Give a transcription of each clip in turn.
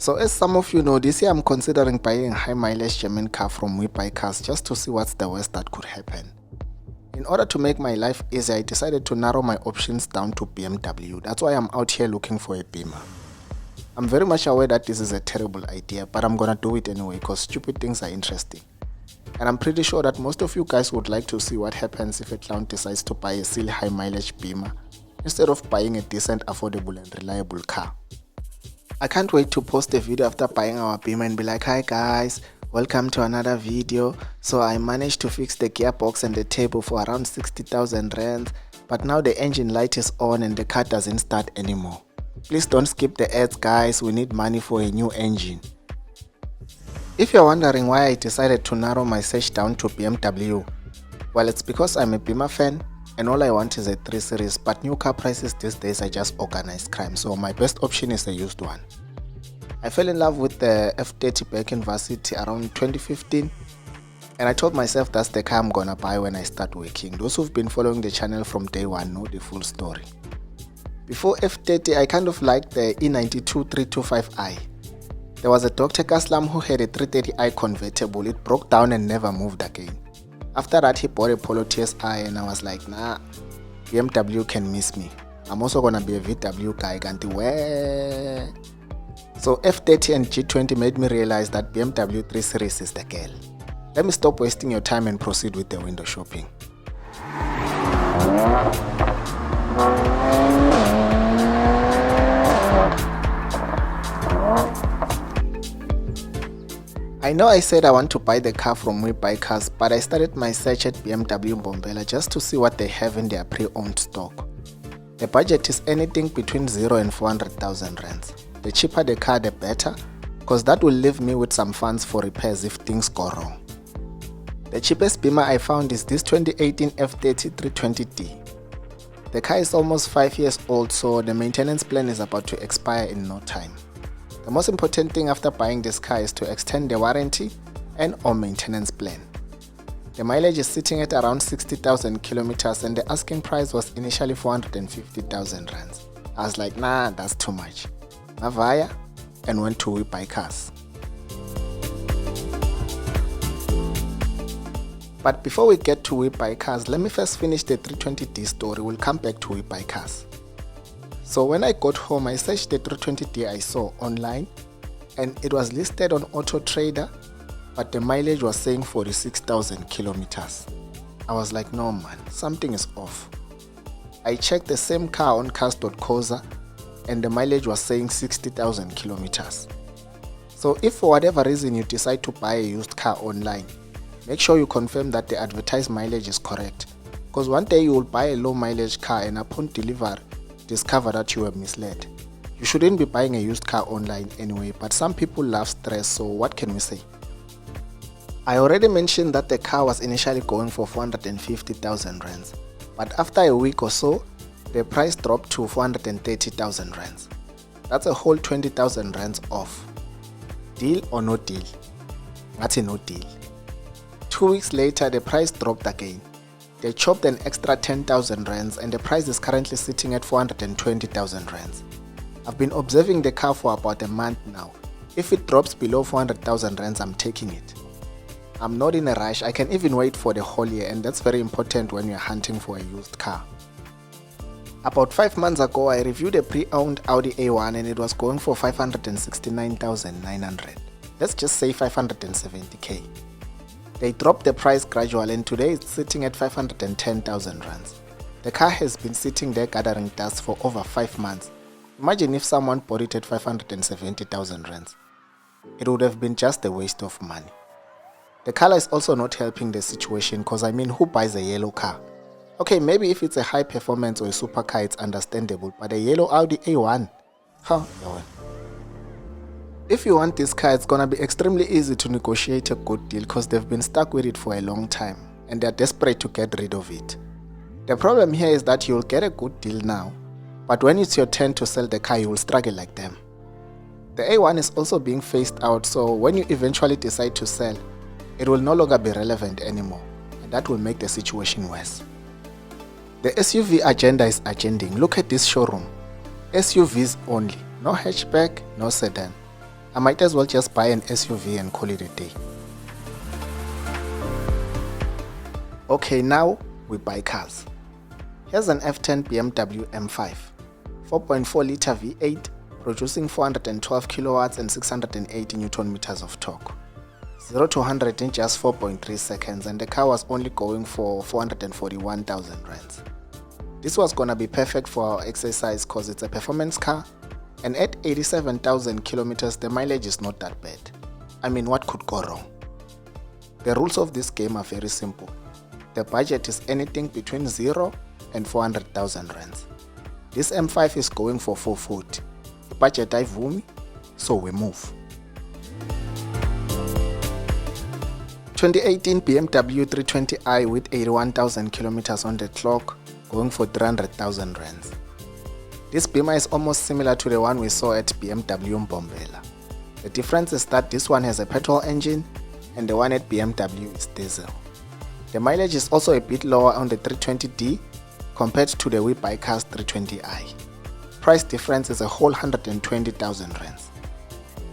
So as some of you know, this year I'm considering buying a high mileage German car from WeBuyCars just to see what's the worst that could happen. In order to make my life easier, I decided to narrow my options down to BMW. That's why I'm out here looking for a Beamer. I'm very much aware that this is a terrible idea, but I'm gonna do it anyway because stupid things are interesting. And I'm pretty sure that most of you guys would like to see what happens if a clown decides to buy a silly high mileage Beamer instead of buying a decent, affordable and reliable car. I can't wait to post a video after buying our Beamer and be like, hi guys, welcome to another video. So I managed to fix the gearbox and the turbo for around 60,000 rands, but now the engine light is on and the car doesn't start anymore. Please don't skip the ads guys, we need money for a new engine. If you're wondering why I decided to narrow my search down to BMW, well, it's because I'm a Beamer fan and all I want is a 3 Series, but new car prices these days are just organized crime, so my best option is a used one. I fell in love with the F30 back in varsity around 2015 and I told myself that's the car I'm gonna buy when I start working. Those who've been following the channel from day one know the full story. Before F30, I kind of liked the E92 325i. There was a Dr. Kaslam who had a 330i convertible. It broke down and never moved again. After that, he bought a Polo TSI and I was like, nah, BMW can miss me. I'm also gonna be a VW guy, can't wait. So F30 and G20 made me realize that BMW 3 Series is the girl. Let me stop wasting your time and proceed with the window shopping. I know I said I want to buy the car from WeBuyCars, but I started my search at BMW Mbombela just to see what they have in their pre-owned stock. The budget is anything between 0 and 400,000 rands. The cheaper the car the better, because that will leave me with some funds for repairs if things go wrong. The cheapest Beamer I found is this 2018 F30 320D. The car is almost 5 years old, so the maintenance plan is about to expire in no time. The most important thing after buying this car is to extend the warranty and or maintenance plan. The mileage is sitting at around 60,000 kilometers and the asking price was initially 450,000 rands. I was like, nah, that's too much. Navaya and went to WeBuyCars. But before we get to WeBuyCars, let me first finish the 320D story. We'll come back to WeBuyCars. So when I got home, I searched the 320D I saw online and it was listed on Auto Trader, but the mileage was saying 46,000 kilometers. I was like, no man, something is off. I checked the same car on cars.coza and the mileage was saying 60,000 kilometers. So if for whatever reason you decide to buy a used car online, make sure you confirm that the advertised mileage is correct, because one day you will buy a low mileage car and upon delivery discover that you were misled. You shouldn't be buying a used car online anyway, but some people love stress, so what can we say? I already mentioned that the car was initially going for 450,000 rands, but after a week or so, the price dropped to 430,000 rands. That's a whole 20,000 rands off. Deal or no deal? That's a no deal. 2 weeks later, the price dropped again. They chopped an extra 10,000 rands and the price is currently sitting at 420,000 rands. I've been observing the car for about a month now. If it drops below 400,000 rands, I'm taking it. I'm not in a rush, I can even wait for the whole year, and that's very important when you're hunting for a used car. About 5 months ago, I reviewed a pre-owned Audi A1 and it was going for 569,900. Let's just say 570k. They dropped the price gradually and today it's sitting at 510,000 rands. The car has been sitting there gathering dust for over 5 months. Imagine if someone bought it at 570,000 rands. It would have been just a waste of money. The color is also not helping the situation, because I mean, who buys a yellow car? Okay, maybe if it's a high performance or a supercar it's understandable, but a yellow Audi A1? Huh? If you want this car, it's gonna be extremely easy to negotiate a good deal because they've been stuck with it for a long time and they're desperate to get rid of it. The problem here is that you'll get a good deal now, but when it's your turn to sell the car, you will struggle like them. The A1 is also being phased out, so when you eventually decide to sell, it will no longer be relevant anymore, and that will make the situation worse. The SUV agenda is agending. Look at this showroom. SUVs only, no hatchback, no sedan. I might as well just buy an SUV and call it a day. Okay, now we buy cars. Here's an F10 BMW M5, 4.4 litre V8, producing 412 kilowatts and 680 Newton meters of torque. 0 to 100 in just 4.3 seconds, and the car was only going for 441,000 rands. This was gonna be perfect for our exercise cause it's a performance car, and at 87,000 kilometers the mileage is not that bad. I mean, what could go wrong? The rules of this game are very simple. The budget is anything between 0 and 400,000 rands. This M5 is going for 440. The budget ayivumi, so we move. 2018 BMW 320i with 81,000 kilometers on the clock, going for 300,000 rands. This Beamer is almost similar to the one we saw at BMW Mbombela. The difference is that this one has a petrol engine and the one at BMW is diesel. The mileage is also a bit lower on the 320d compared to the WeBuyCars 320i. Price difference is a whole 120,000 rands.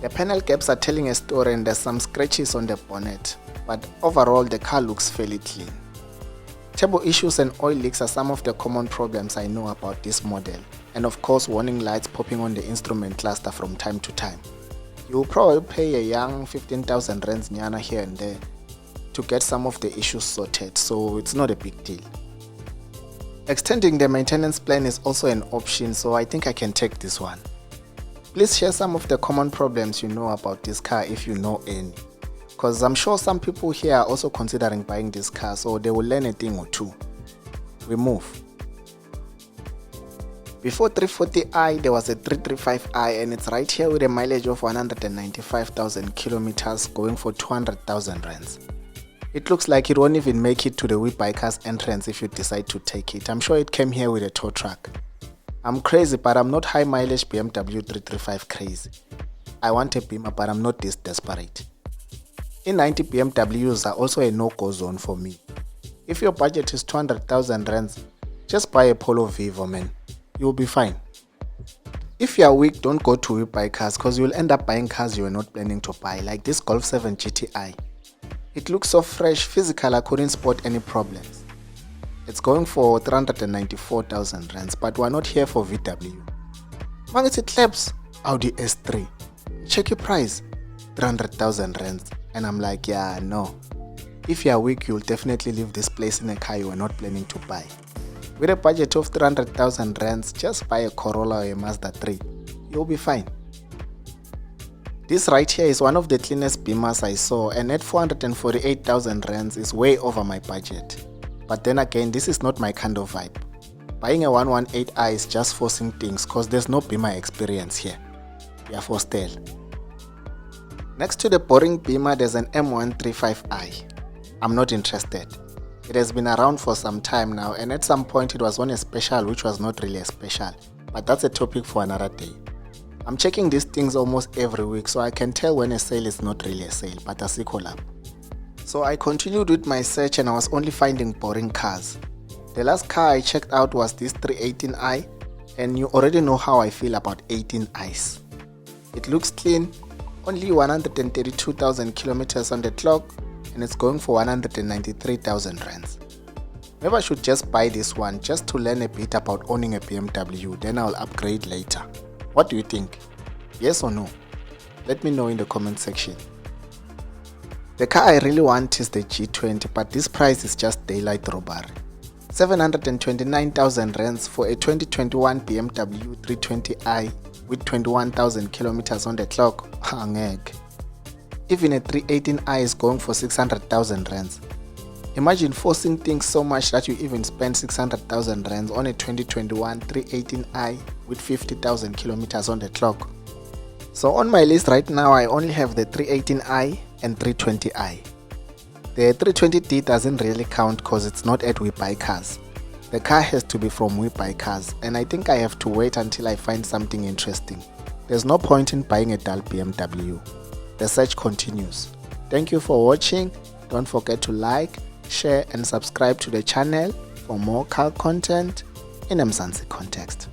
The panel gaps are telling a story and there's some scratches on the bonnet, but overall the car looks fairly clean. Turbo issues and oil leaks are some of the common problems I know about this model, and of course warning lights popping on the instrument cluster from time to time. You will probably pay a young 15,000 rands nyana here and there to get some of the issues sorted, so it's not a big deal. Extending the maintenance plan is also an option, so I think I can take this one. Please share some of the common problems you know about this car if you know any, because I'm sure some people here are also considering buying this car, so they will learn a thing or two. We move. Before 340i there was a 335i, and it's right here with a mileage of 195,000 kilometers going for 200,000 rands. It looks like it won't even make it to the WeBuyCars entrance if you decide to take it. I'm sure it came here with a tow truck. I'm crazy, but I'm not high mileage BMW 335 crazy. I want a Beamer, but I'm not this desperate. E90 BMWs are also a no-go zone for me. If your budget is 200,000 rands, just buy a Polo Vivo, man. You'll be fine. If you are weak, don't go to WeBuyCars because you'll end up buying cars you were not planning to buy, like this Golf 7 GTI. It looks so fresh, physical, I couldn't spot any problems. It's going for 394,000 rands, but we're not here for VW. Magazine claps, Audi S3. Check your price, 300,000 rands. And I'm like, yeah, no. If you are weak, you'll definitely leave this place in a car you were not planning to buy. With a budget of 300,000 rands, just buy a Corolla or a Mazda 3. You'll be fine. This right here is one of the cleanest Beamers I saw, and at 448,000 rands is way over my budget. But then again, this is not my kind of vibe. Buying a 118i is just forcing things cause there's no Beamer experience here. We are for stale. Next to the boring Beamer, there's an M135i. I'm not interested. It has been around for some time now, and at some point it was on a special which was not really a special, but that's a topic for another day. I'm checking these things almost every week, so I can tell when a sale is not really a sale, but a collab. So I continued with my search and I was only finding boring cars. The last car I checked out was this 318i, and you already know how I feel about 18i's. It looks clean, only 132,000 kilometers on the clock, and it's going for 193,000 rands. Maybe I should just buy this one just to learn a bit about owning a BMW, then I'll upgrade later. What do you think? Yes or no? Let me know in the comment section. The car I really want is the G20, but this price is just daylight robbery. 729,000 rands for a 2021 BMW 320i with 21,000 kilometers on the clock. Hangek. Even a 318i is going for 600,000 rands. Imagine forcing things so much that you even spend 600,000 rands on a 2021 318i with 50,000 kilometers on the clock. So on my list right now, I only have the 318i and 320i. The 320d doesn't really count because it's not at WeBuyCars. The car has to be from WeBuyCars, and I think I have to wait until I find something interesting. There's no point in buying a dull BMW. The search continues. Thank you for watching. Don't forget to like, share and subscribe to the channel for more car content in a Mzansi context.